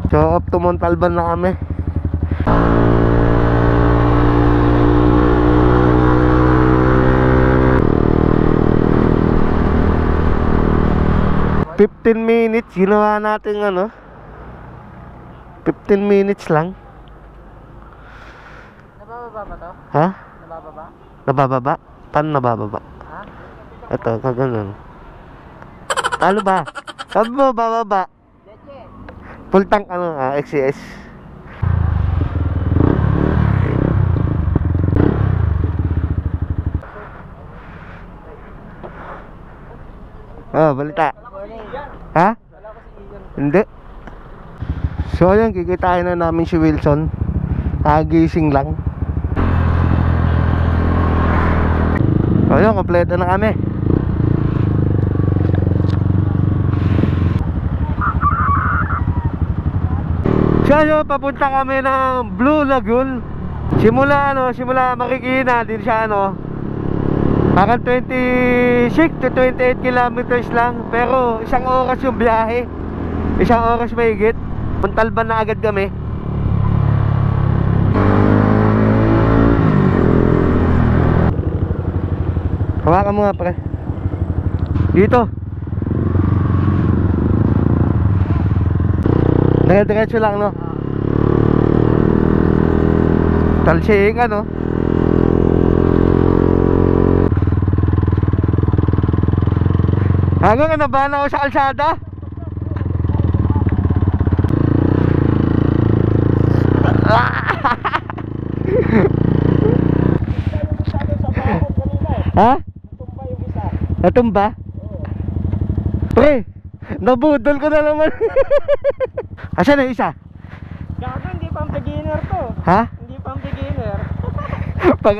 So up to Montalban na kami. "15 minutes ginawa natin ano. 15 minutes lang. Nabababa ba to? Ha? Nabababa? Nabababa? Paano nabababa? Ha? Ito, kaganon. Talo ba? Sabi mo, bababa. Leche. Full tank ano, XCS. Balita. Ha? Hindi. So ayun, kikitain na namin si Wilson. Kagising lang. Ayun, kompleto na kami. So ayun, papunta kami ng Blue Lagoon. Simula Marikina din siya parang 26 to 28 kilometers lang. Pero isang oras yung biyahe. Isang oras mahigit. Montalban na agad kami. Hawakan mo nga pre. Dito. Dire-diretso lang no. Talsing ano. Hanggang nabahan ako sa kalsada. Ha? Natumba? Pre, nabudol ko na naman. Asan na isa? Gago, hindi pang beginner to. Ha? Hindi pang beginner. Pag...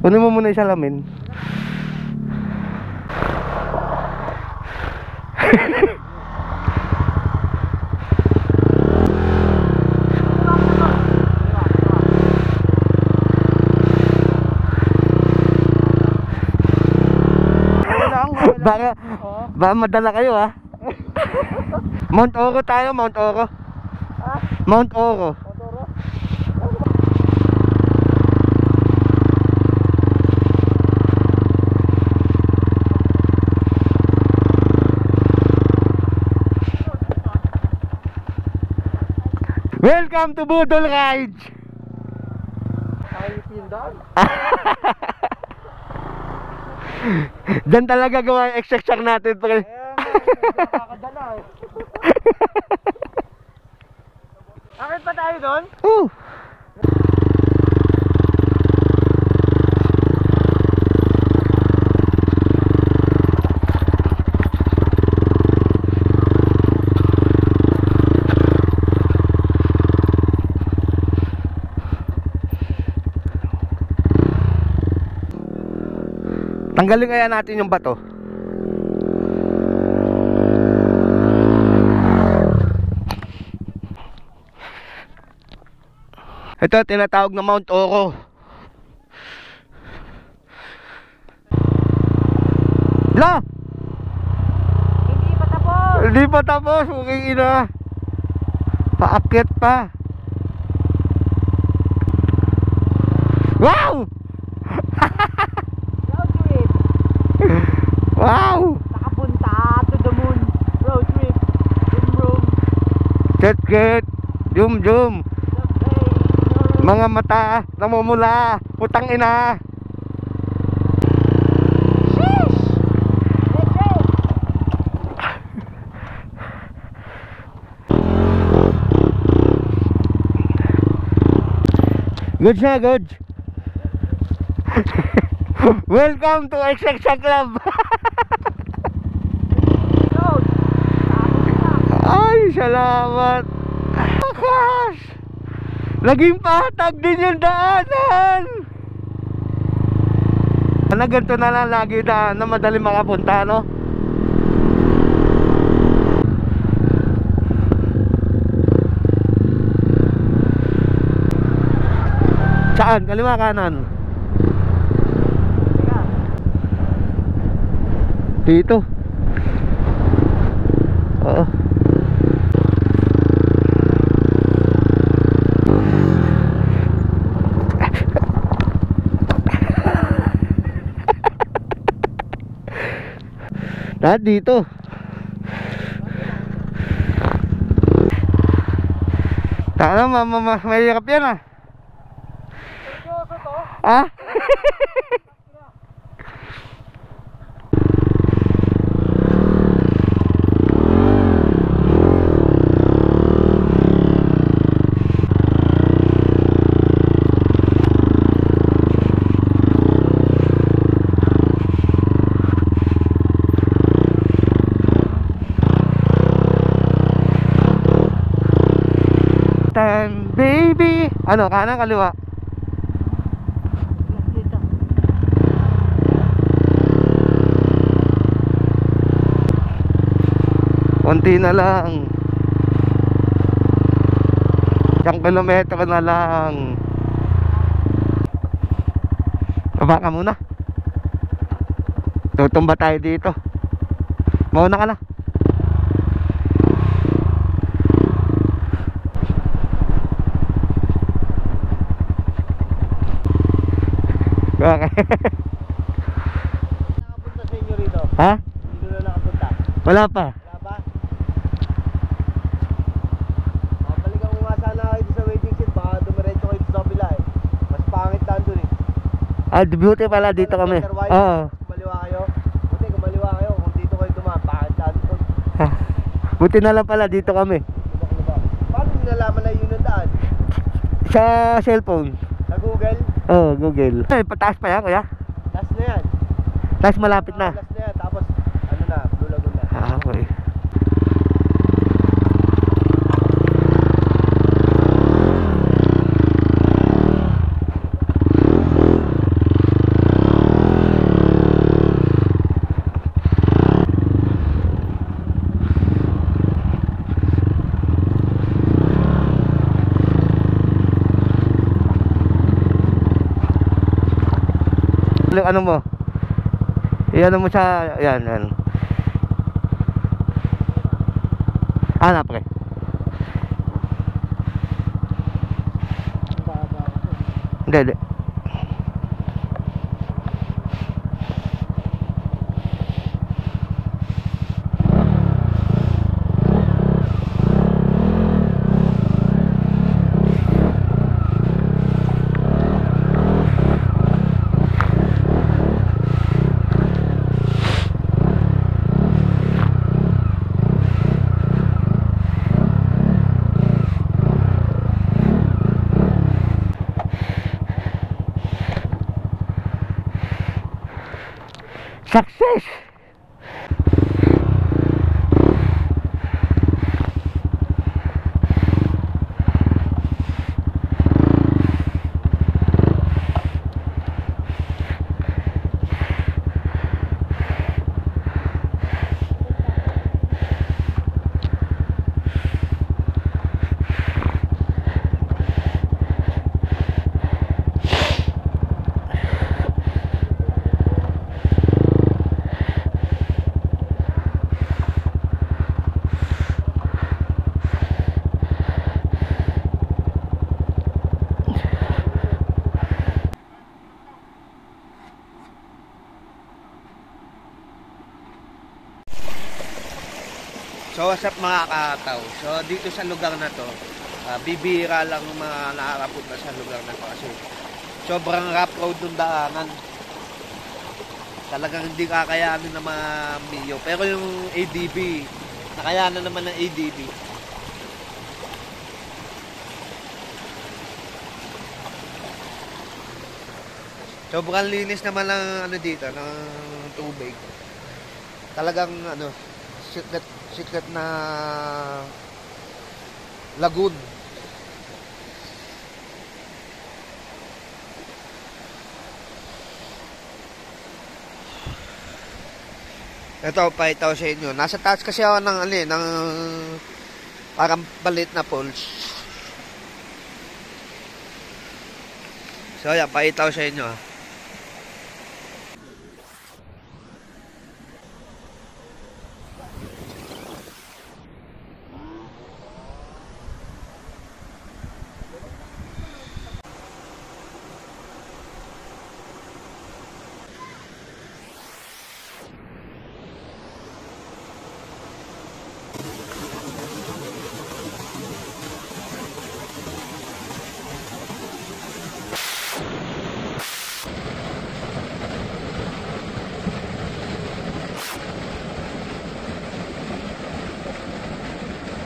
Kunin mo muna yung salamin. Baka madala kayo ha. Mount Oro tayo, Mount Oro. Mount Oro. Welcome to Budol Ride. Ay, pindan. Diyan talaga gawa yung extraction natin pre. Nakakadala eh. Akit pa tayo doon? Tanggalin kaya natin yung bato. Ito tinatawag na Mount Oro. La! Hindi pa tapos. Hindi pa tapos, mukhang ina. Paakyat pa. Wow! Road trip. Wow! Nakapunta to the moon. Road trip. Room. Get. Jum. Mga mata namumula. Putang ina. Sheesh! Good siya, good. Welcome to Extraction Club. Ay, salamat. Gosh! Naging patag din yung daanan. Na ganito na lang lagi daan na madali makapunta, no? Saan? Kaliwa, kanan? Dito. Oo. Lahat dito. Tama, mahirap yan ah. Seryoso to? Ah? Baby, ano, kanan kaliwa? Dito. Konti na lang. 1 kilometro na lang. Baba ka muna. Tutumba tayo dito. Mauna ka na. Okay. Nakapunta sa inyo rito. Ha? Dito na nakapunta. Wala pa. Wala ba? Balikan ko nga sana kayo sa waiting shed. Baka dumiretso kayo sa kabila eh. Mas pangit lang dun eh. Ah, beauty pala dito kami. Oo. Kumaliwa kayo. Buti kumaliwa kayo. Kung dito kayo dumaan, pangit lang dun. Buti na lang pala dito kami. Paano nyo nalaman na yun ang daan? Sa cellphone. Sa Google? Oh, Google. Ay, pataas pa yan, kuya. Last na yan. Tapos malapit na. Last na yan. Tapos, ano na, Blue Lagoon na. Ah, okay. Ano mo? Iyan mo sa yan, yan. Hanap pre. Hindi, hindi. Success! So what's up mga kakataw? So dito sa lugar na to, bibira lang mga nakakapunta sa lugar na to kasi sobrang rough road ng daanan. Talagang hindi kakayanin ng mga Mio. Pero yung ADB, nakayanan naman ng ADB. Sobrang linis naman ng ano dito, ng tubig. Talagang ano, secret na Lagoon. Ito, pakita ko sa inyo. Nasa taas kasi ako ng, ng parang balit na pools. So, yan, pakita ko sa inyo.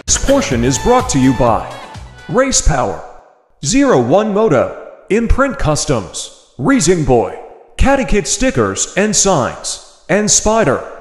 This portion is brought to you by Race Power, 01 Moto, Imprint Customs, Raising Boy, Catty Kid Stickers and Signs, and Spider.